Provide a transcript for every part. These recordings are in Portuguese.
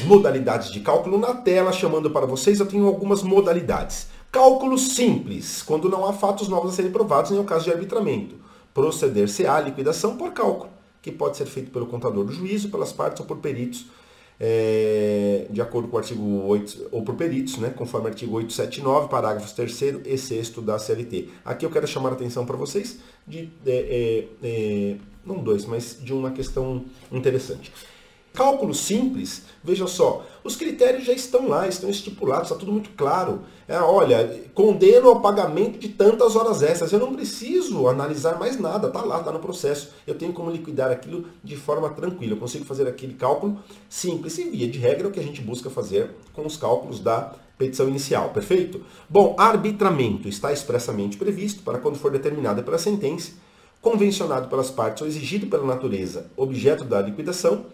modalidades de cálculo na tela, chamando para vocês, eu tenho algumas modalidades. Cálculo simples, quando não há fatos novos a serem provados, nem o caso de arbitramento. Proceder-se-á liquidação por cálculo, que pode ser feito pelo contador do juízo, pelas partes ou por peritos, de acordo com o artigo 8, ou por peritos, né, conforme o artigo 879, parágrafos 3º e 6º da CLT. Aqui eu quero chamar a atenção para vocês de, não dois, mas de uma questão interessante. Cálculo simples, veja só, os critérios já estão lá, estão estipulados, está tudo muito claro. Olha, condeno ao pagamento de tantas horas extras, eu não preciso analisar mais nada, está lá, está no processo. Eu tenho como liquidar aquilo de forma tranquila, eu consigo fazer aquele cálculo simples e via de regra é o que a gente busca fazer com os cálculos da petição inicial, perfeito? Bom, arbitramento está expressamente previsto para quando for determinada pela sentença, convencionado pelas partes ou exigido pela natureza, objeto da liquidação,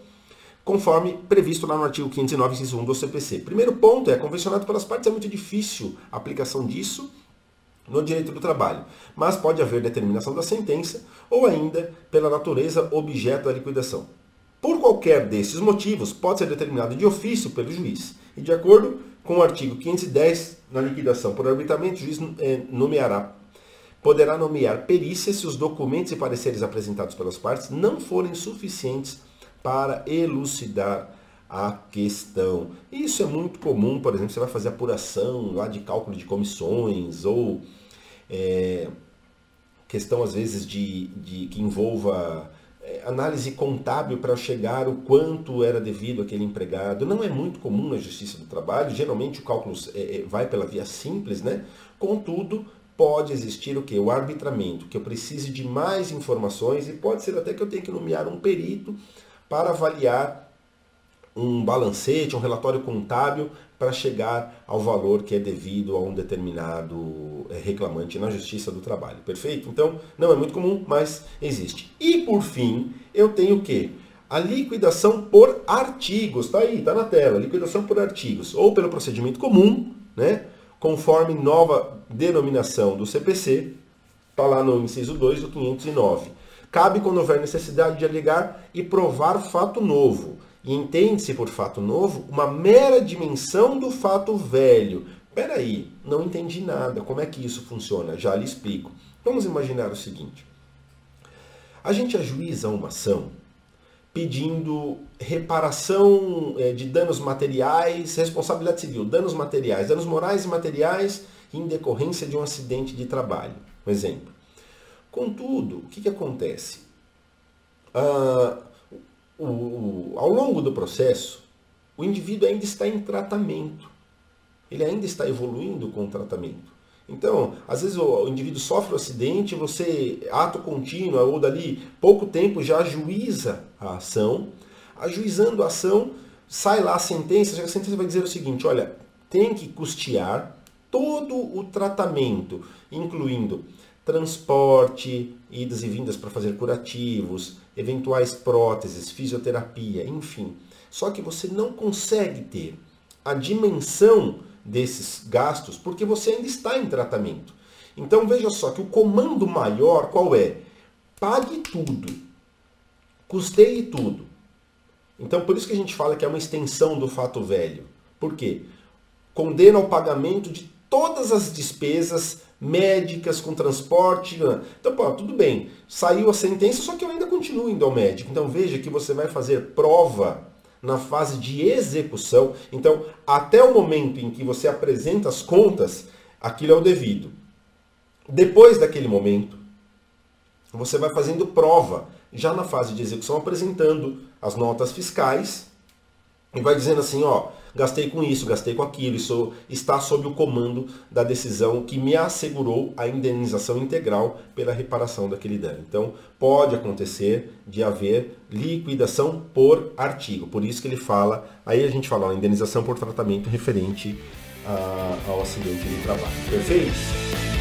conforme previsto lá no artigo 509, inciso 1 do CPC. Primeiro ponto convencionado pelas partes, é muito difícil a aplicação disso no direito do trabalho, mas pode haver determinação da sentença ou ainda pela natureza objeto da liquidação. Por qualquer desses motivos, pode ser determinado de ofício pelo juiz. E de acordo com o artigo 510, na liquidação por arbitramento, o juiz poderá nomear perícia se os documentos e pareceres apresentados pelas partes não forem suficientes para elucidar a questão. Isso é muito comum, por exemplo, você vai fazer apuração lá de cálculo de comissões ou questão às vezes que envolva análise contábil para chegar o quanto era devido àquele empregado. Não é muito comum na Justiça do Trabalho, geralmente o cálculo vai pela via simples, né? Contudo, pode existir o quê? O arbitramento, que eu precise de mais informações e pode ser até que eu tenha que nomear um perito para avaliar um balancete, um relatório contábil para chegar ao valor que é devido a um determinado reclamante na Justiça do Trabalho. Perfeito? Então, não é muito comum, mas existe. E, por fim, eu tenho o quê? A liquidação por artigos. Está aí, está na tela. Liquidação por artigos. Ou pelo procedimento comum, né? Conforme nova denominação do CPC, está lá no inciso 2 do 509. Cabe quando houver necessidade de alegar e provar fato novo. E entende-se por fato novo uma mera dimensão do fato velho. Espera aí, não entendi nada. Como é que isso funciona? Já lhe explico. Vamos imaginar o seguinte. A gente ajuiza uma ação pedindo reparação de danos materiais, responsabilidade civil, danos materiais, danos morais e materiais em decorrência de um acidente de trabalho. Um exemplo. Contudo, o que acontece? Ao longo do processo, o indivíduo ainda está em tratamento. Ele ainda está evoluindo com o tratamento. Então, às vezes o indivíduo sofre um acidente, você, ato contínuo, ou dali pouco tempo, já ajuiza a ação. Ajuizando a ação, sai lá a sentença vai dizer o seguinte, olha, tem que custear todo o tratamento, incluindo transporte, idas e vindas para fazer curativos, eventuais próteses, fisioterapia, enfim. Só que você não consegue ter a dimensão desses gastos porque você ainda está em tratamento. Então veja só que o comando maior qual é? Pague tudo, custeie tudo. Então por isso que a gente fala que é uma extensão do fato velho. Por quê? Condena ao pagamento de todas as despesas médicas, com transporte. Então, pô, tudo bem, saiu a sentença, só que eu ainda continuo indo ao médico. Então veja que você vai fazer prova na fase de execução. Então, até o momento em que você apresenta as contas, aquilo é o devido. Depois daquele momento, você vai fazendo prova, já na fase de execução, apresentando as notas fiscais e vai dizendo assim, ó, gastei com isso, gastei com aquilo, isso está sob o comando da decisão que me assegurou a indenização integral pela reparação daquele dano. Então, pode acontecer de haver liquidação por artigo. Por isso que ele fala, aí a gente fala, indenização por tratamento referente ao acidente de trabalho. Perfeito?